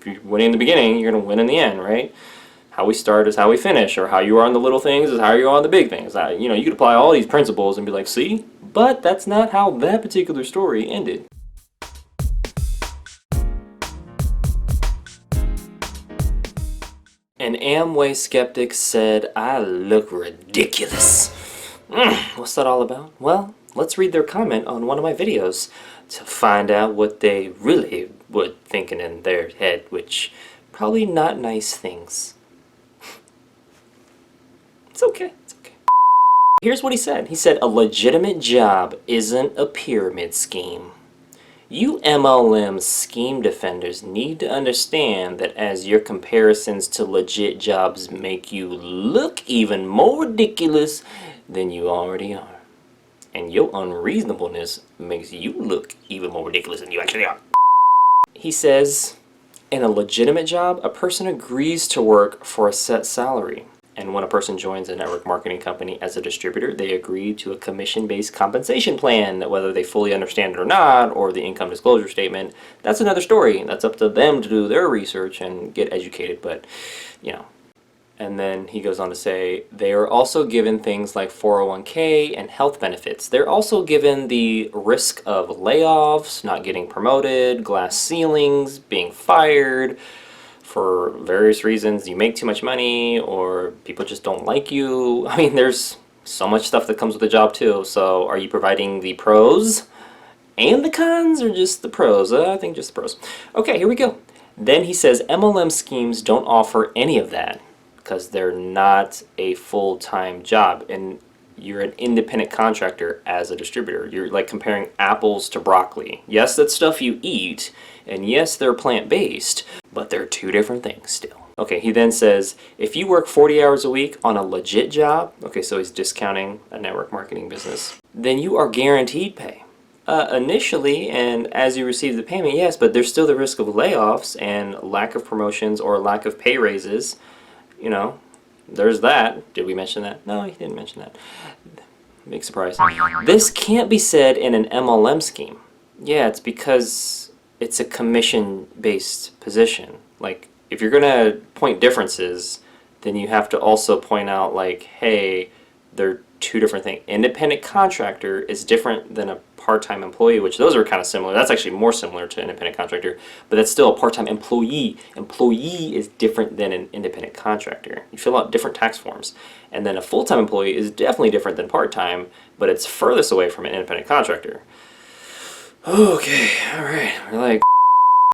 If you win in the beginning, you're going to win in the end, right? How we start is how we finish, or how you are on the little things is how you are on the big things. You know, you could apply all these principles and be like, see? But that's not how that particular story ended. An Amway Skeptic said, I look ridiculous. What's that all about? Well, let's read their comment on one of my videos to find out what they really were thinking in their head, which probably not nice things. It's okay, it's okay. Here's what he said. He said, a legitimate job isn't a pyramid scheme. You MLM scheme defenders need to understand that as your comparisons to legit jobs make you look even more ridiculous than you already are. And your unreasonableness makes you look even more ridiculous than you actually are. He says, in a legitimate job, a person agrees to work for a set salary. And when a person joins a network marketing company as a distributor, they agree to a commission-based compensation plan that whether they fully understand it or not, or the income disclosure statement, that's another story. That's up to them to do their research and get educated, but, you know. And then he goes on to say, they are also given things like 401k and health benefits. They're also given the risk of layoffs, not getting promoted, glass ceilings, being fired, for various reasons. You make too much money, or people just don't like you. I mean, there's so much stuff that comes with the job too. So are you providing the pros and the cons, or just the pros? I think just the pros. Okay, here we go. Then he says MLM schemes don't offer any of that because they're not a full-time job, and you're an independent contractor as a distributor. You're like comparing apples to broccoli. Yes, that's stuff you eat, and yes, they're plant-based, but they're two different things still. Okay, he then says, if you work 40 hours a week on a legit job, okay, so he's discounting a network marketing business, then you are guaranteed pay. Initially, and as you receive the payment, yes, but there's still the risk of layoffs and lack of promotions or lack of pay raises. You know, there's that. Did we mention that? No, he didn't mention that. Big surprise. This can't be said in an MLM scheme. Yeah, it's because it's a commission-based position. Like, if you're going to point differences, then you have to also point out, like, hey, they're two different things. Independent contractor is different than a part-time employee, which those are kind of similar. That's actually more similar to independent contractor, but that's still a part-time employee. Employee is different than an independent contractor. You fill out different tax forms. And then a full-time employee is definitely different than part-time, but it's furthest away from an independent contractor. Okay, all right. We're like,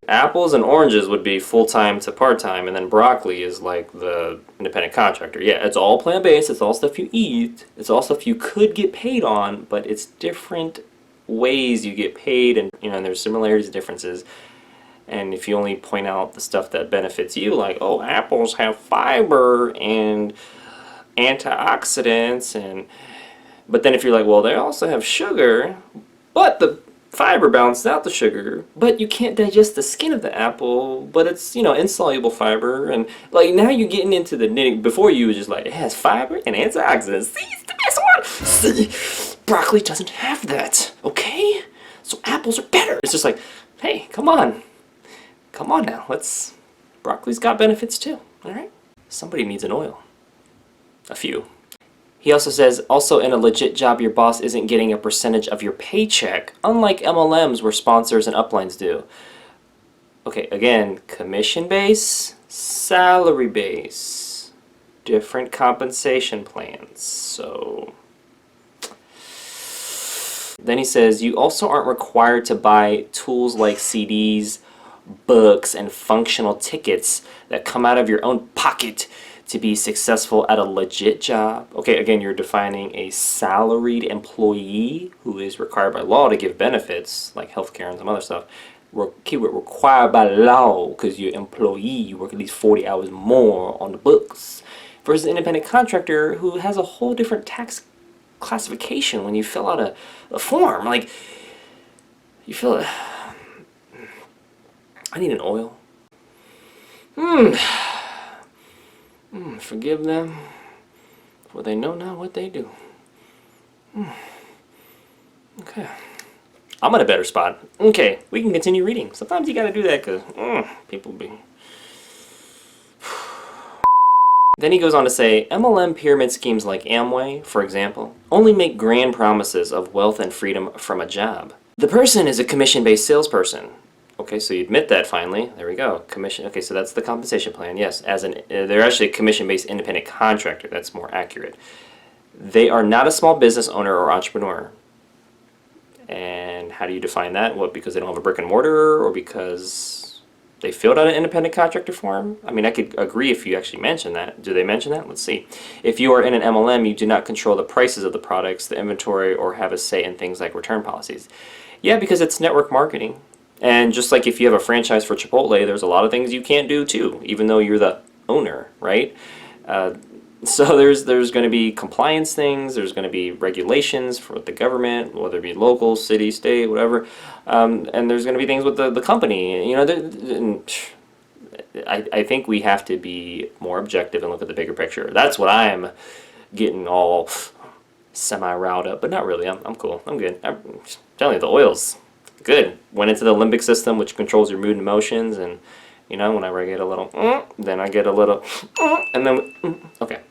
apples and oranges would be full-time to part-time, and then broccoli is like the independent contractor. Yeah, it's all plant-based, it's all stuff you eat, it's all stuff you could get paid on, but it's different ways you get paid, and you know, and there's similarities and differences. And if you only point out the stuff that benefits you, like, oh, apples have fiber and antioxidants, but then if you're like, well, they also have sugar, but the fiber balances out the sugar, but you can't digest the skin of the apple, but it's, you know, insoluble fiber, and like now you're getting into the nitty. Before you was just like, it has fiber and antioxidants. See, it's the best one. See, broccoli doesn't have that, okay? So apples are better. It's just like, hey, come on now, broccoli's got benefits too, all right? Somebody needs an oil. A few. He also says, also in a legit job, your boss isn't getting a percentage of your paycheck, unlike MLMs where sponsors and uplines do. Okay, again, commission base, salary base, different compensation plans. So then he says, you also aren't required to buy tools like CDs, books, and functional tickets that come out of your own pocket to be successful at a legit job. Okay, again, you're defining a salaried employee who is required by law to give benefits like healthcare and some other stuff. Keyword required by law, because you're an employee, you work at least 40 hours more on the books. Versus an independent contractor who has a whole different tax classification when you fill out a form. Like, you fill it. I need an oil. Forgive them, for they know not what they do. Okay. I'm in a better spot. Okay, we can continue reading. Sometimes you gotta do that because people be Then he goes on to say, MLM pyramid schemes like Amway, for example, only make grand promises of wealth and freedom from a job. The person is a commission-based salesperson. Okay, so you admit that finally. There we go. Commission. Okay, so that's the compensation plan. Yes, they're actually a commission-based independent contractor. That's more accurate. They are not a small business owner or entrepreneur. And how do you define that? What, because they don't have a brick and mortar, or because they filled out an independent contractor form? I mean, I could agree if you actually mention that. Do they mention that? Let's see. If you are in an MLM, you do not control the prices of the products, the inventory, or have a say in things like return policies. Yeah, because it's network marketing. And just like if you have a franchise for Chipotle, there's a lot of things you can't do too, even though you're the owner, right? So there's going to be compliance things, there's going to be regulations for the government, whether it be local, city, state, whatever, and there's going to be things with the company. You know, I think we have to be more objective and look at the bigger picture. That's what I'm getting all semi-riled up, but not really. I'm cool. I'm good. I'm telling you, the oil's good. Went into the limbic system, which controls your mood and emotions, and you know, whenever I get a little, then I get a little, and then, okay.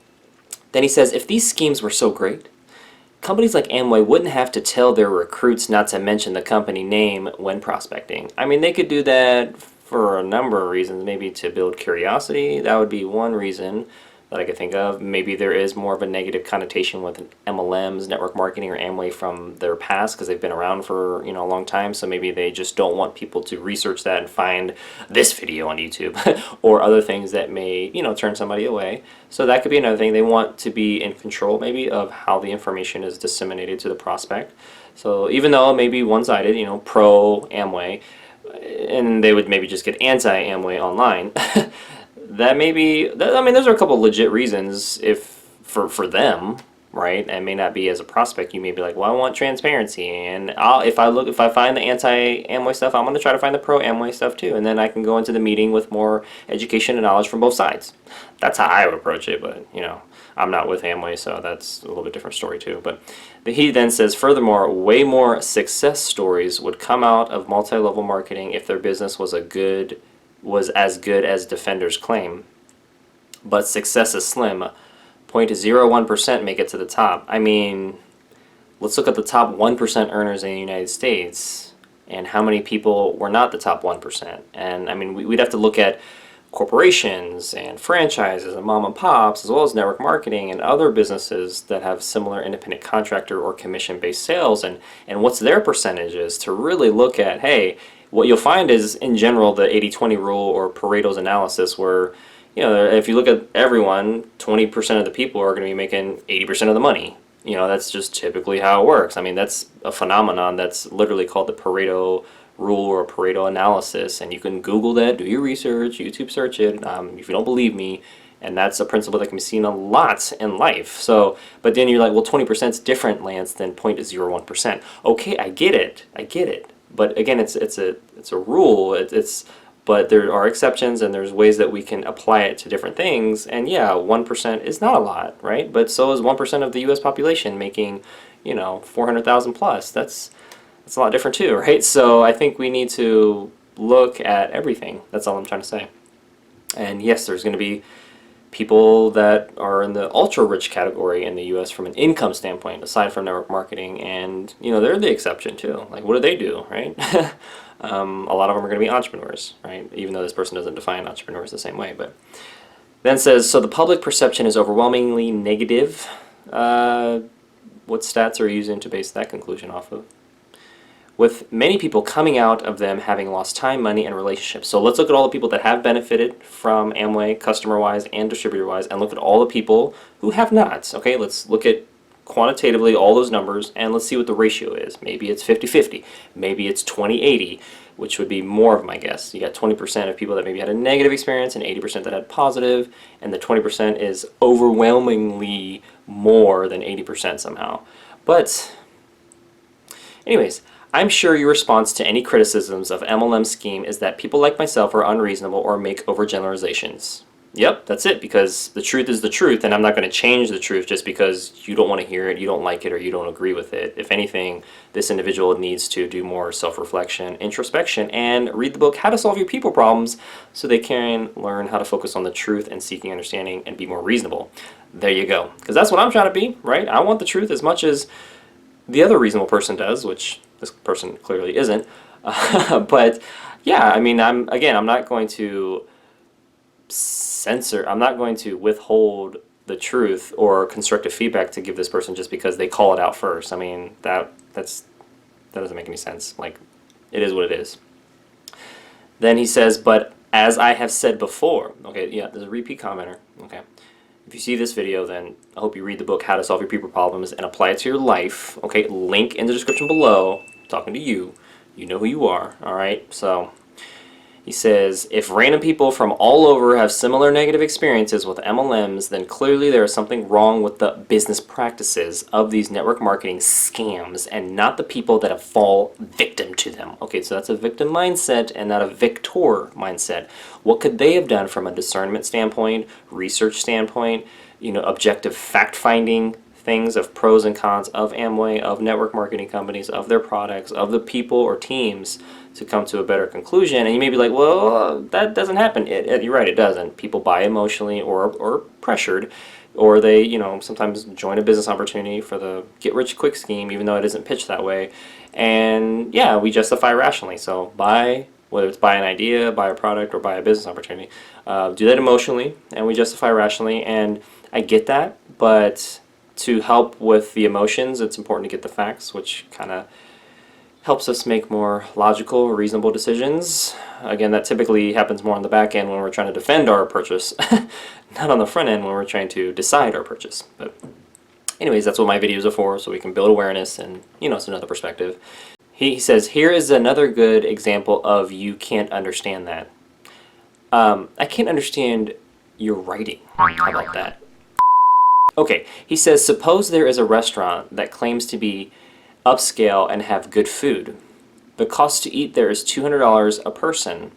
Then he says, if these schemes were so great, companies like Amway wouldn't have to tell their recruits not to mention the company name when prospecting. I mean, they could do that for a number of reasons. Maybe to build curiosity. That would be one reason that I could think of. Maybe there is more of a negative connotation with MLMs, network marketing, or Amway from their past because they've been around for, you know, a long time. So maybe they just don't want people to research that and find this video on YouTube or other things that may, you know, turn somebody away. So that could be another thing. They want to be in control maybe of how the information is disseminated to the prospect. So even though it may be one-sided, you know, pro Amway, and they would maybe just get anti-Amway online. That may be, I mean, those are a couple of legit reasons if for them, right? And may not be as a prospect. You may be like, well, I want transparency, and if I find the anti-Amway stuff, I'm going to try to find the pro-Amway stuff too, and then I can go into the meeting with more education and knowledge from both sides. That's how I would approach it, but you know, I'm not with Amway, so that's a little bit different story too. But he then says, furthermore, way more success stories would come out of multi-level marketing if their business was as good as defenders claim, but success is slim. 0.01% make it to the top. I mean, let's look at the top 1% earners in the United States and how many people were not the top 1%. And I mean, we'd have to look at corporations and franchises and mom and pops, as well as network marketing and other businesses that have similar independent contractor or commission-based sales, and what's their percentages to really look at, hey, what you'll find is, in general, the 80-20 rule or Pareto's analysis where, you know, if you look at everyone, 20% of the people are going to be making 80% of the money. You know, that's just typically how it works. I mean, that's a phenomenon that's literally called the Pareto rule or Pareto analysis, and you can Google that, do your research, YouTube search it, if you don't believe me, and that's a principle that can be seen a lot in life. So, but then you're like, well, 20% is different, Lance, than 0.01%. Okay, I get it. But again, it's a rule. But there are exceptions, and there's ways that we can apply it to different things. And yeah, 1% is not a lot, right? But so is 1% of the U.S. population making, you know, 400,000 plus. That's a lot different too, right? So I think we need to look at everything. That's all I'm trying to say. And yes, there's going to be people that are in the ultra-rich category in the U.S. from an income standpoint, aside from network marketing, and you know, they're the exception too. Like, what do they do, right? A lot of them are going to be entrepreneurs, right? Even though this person doesn't define entrepreneurs the same way. But then says, so the public perception is overwhelmingly negative. What stats are you using to base that conclusion off of? With many people coming out of them having lost time, money, and relationships. So let's look at all the people that have benefited from Amway, customer-wise and distributor-wise, and look at all the people who have not. Okay, let's look at quantitatively all those numbers, and let's see what the ratio is. Maybe it's 50-50. Maybe it's 20-80, which would be more of my guess. You got 20% of people that maybe had a negative experience and 80% that had positive, and the 20% is overwhelmingly more than 80% somehow. But anyways, I'm sure your response to any criticisms of MLM scheme is that people like myself are unreasonable or make overgeneralizations. Yep, that's it, because the truth is the truth, and I'm not going to change the truth just because you don't want to hear it, you don't like it, or you don't agree with it. If anything, this individual needs to do more self-reflection, introspection, and read the book How to Solve Your People Problems so they can learn how to focus on the truth and seeking understanding and be more reasonable. There you go. Because that's what I'm trying to be, right? I want the truth as much as the other reasonable person does, which this person clearly isn't. But yeah, I mean, I'm not going to I'm not going to withhold the truth or constructive feedback to give this person just because they call it out first. I mean, that doesn't make any sense. Like, it is what it is. Then he says, but as I have said before, okay, yeah, there's a repeat commenter, okay. If you see this video, then I hope you read the book How to Solve Your People Problems and apply it to your life, okay. Link in the description below. I'm talking to you. You know who you are, all right? So he says, if random people from all over have similar negative experiences with MLMs, then clearly there is something wrong with the business practices of these network marketing scams and not the people that have fall victim to them. Okay, so that's a victim mindset and not a victor mindset. What could they have done from a discernment standpoint, research standpoint, objective fact-finding things of pros and cons of Amway, of network marketing companies, of their products, of the people or teams to come to a better conclusion? And you may be like, well, that doesn't happen. You're right, it doesn't. People buy emotionally or pressured, or they, sometimes join a business opportunity for the get-rich-quick scheme, even though it isn't pitched that way. And yeah, we justify rationally. So whether it's buy an idea, buy a product, or buy a business opportunity, do that emotionally, and we justify rationally. And I get that, but to help with the emotions, it's important to get the facts, which kind of helps us make more logical, reasonable decisions. Again, that typically happens more on the back end when we're trying to defend our purchase, not on the front end when we're trying to decide our purchase. But anyways, that's what my videos are for, so we can build awareness and, it's another perspective. He says, here is another good example of you can't understand that. I can't understand your writing. How about that? Okay, he says, suppose there is a restaurant that claims to be upscale and have good food. The cost to eat there is $200 a person.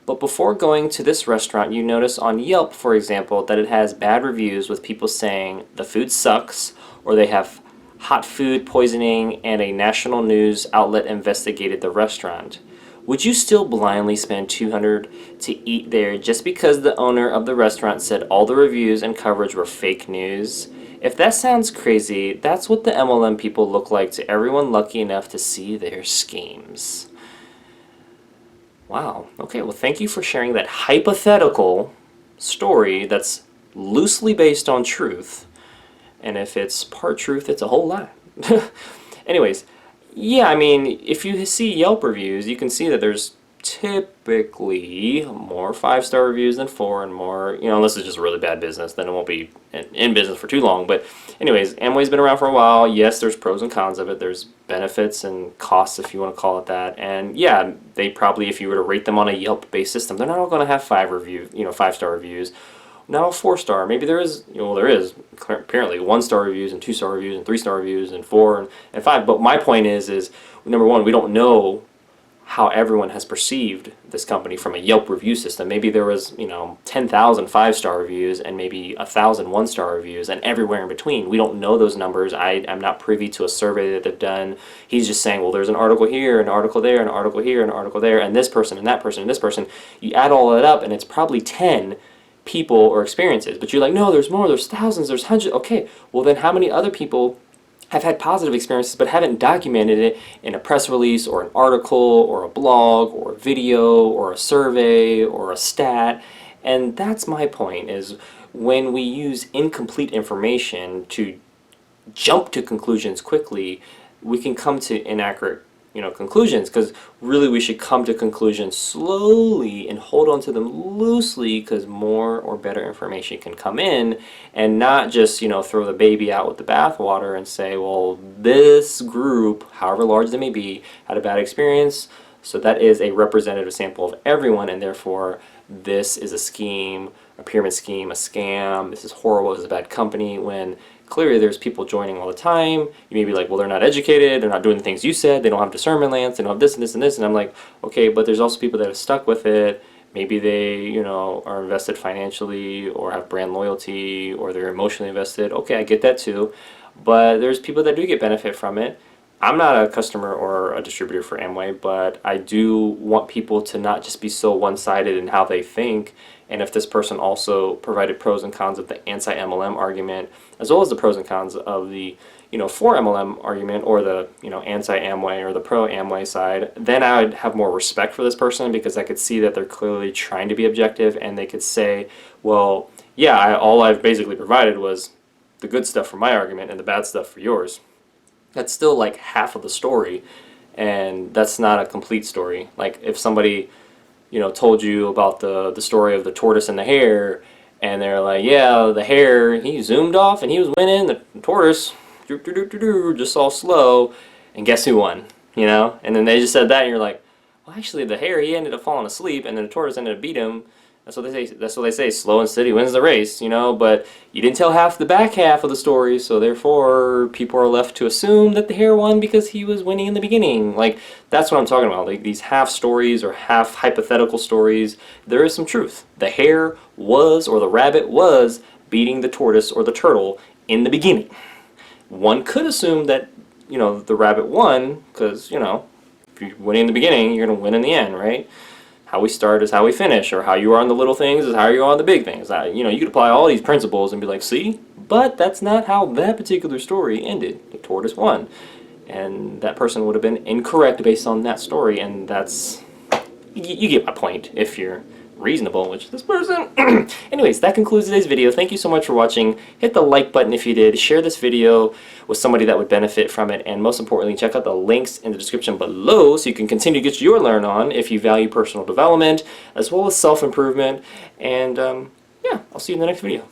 But before going to this restaurant, you notice on Yelp, for example, that it has bad reviews with people saying the food sucks, or they have hot food poisoning and a national news outlet investigated the restaurant. Would you still blindly spend $200 to eat there just because the owner of the restaurant said all the reviews and coverage were fake news? If that sounds crazy, that's what the MLM people look like to everyone lucky enough to see their schemes. Wow. Okay, well, thank you for sharing that hypothetical story that's loosely based on truth. And if it's part truth, it's a whole lie. Anyways, yeah, I mean, if you see Yelp reviews, you can see that there's typically more 5-star reviews than 4, and more, unless it's just a really bad business, then it won't be in business for too long. But anyways, Amway's been around for a while. Yes, there's pros and cons of it. There's benefits and costs, if you want to call it that. And yeah, they probably, if you were to rate them on a Yelp-based system, they're not all going to have 5-star reviews. Not all 4-star. Maybe there is, there is apparently 1-star reviews and 2-star reviews and 3-star reviews and 4 and 5. But my point is number one, we don't know how everyone has perceived this company from a Yelp review system. Maybe there was, 10,000 5-star reviews and maybe 1,000 1-star reviews and everywhere in between. We don't know those numbers. I'm not privy to a survey that they've done. He's just saying, well, there's an article here, an article there, an article here, an article there, and this person and that person and this person. You add all that up and it's probably 10 people or experiences. But you're like, no, there's more, there's thousands, there's hundreds. Okay, well then how many other people have had positive experiences but haven't documented it in a press release or an article or a blog or a video or a survey or a stat? And that's my point, is when we use incomplete information to jump to conclusions quickly, we can come to inaccurate conclusions, because really we should come to conclusions slowly and hold on to them loosely, because more or better information can come in, and not just throw the baby out with the bathwater and say, well, this group, however large they may be, had a bad experience, so that is a representative sample of everyone, and therefore this is a scheme, a pyramid scheme, a scam, this is horrible, this is a bad company, when clearly there's people joining all the time. You may be like, well, they're not educated, they're not doing the things you said, they don't have discernment, Lance, they don't have this and this and this, and I'm like, okay, but there's also people that have stuck with it, Maybe they, you know, are invested financially or have brand loyalty or they're emotionally invested. Okay, I get that too. But there's people that do get benefit from it. I'm not a customer or a distributor for Amway, but I do want people to not just be so one-sided in how they think. And if this person also provided pros and cons of the anti-MLM argument, as well as the pros and cons of the, you know, for MLM argument, or the, you know, anti-Amway or the pro-Amway side, then I would have more respect for this person, because I could see that they're clearly trying to be objective, and they could say, well, yeah, all I've basically provided was the good stuff for my argument and the bad stuff for yours. That's still like half of the story, and that's not a complete story. Like if somebody, you know, told you about the story of the tortoise and the hare, and they're like, yeah, the hare, he zoomed off and he was winning, the tortoise just all slow, and guess who won, you know? And then they just said that, and you're like, well, actually the hare, he ended up falling asleep, and then the tortoise ended up beat him. That's what they say. That's what they say. Slow and steady wins the race, you know. But you didn't tell half the back half of the story, so therefore people are left to assume that the hare won because he was winning in the beginning. Like, that's what I'm talking about. Like these half stories or half hypothetical stories. There is some truth. The hare was, or the rabbit was, beating the tortoise or the turtle in the beginning. One could assume that, you know, the rabbit won because, you know, if you're winning in the beginning, you're going to win in the end, right? How we start is how we finish, or how you are on the little things is how you are on the big things. You know, you could apply all these principles and be like, see? But that's not how that particular story ended. The tortoise won. And that person would have been incorrect based on that story, and that's... You get my point if you're reasonable, which this person... Anyways, that concludes today's video. Thank you so much for watching. Hit the like button if you did. Share this video with somebody that would benefit from it. And most importantly, check out the links in the description below so you can continue to get your learn on if you value personal development as well as self-improvement. And yeah, I'll see you in the next video.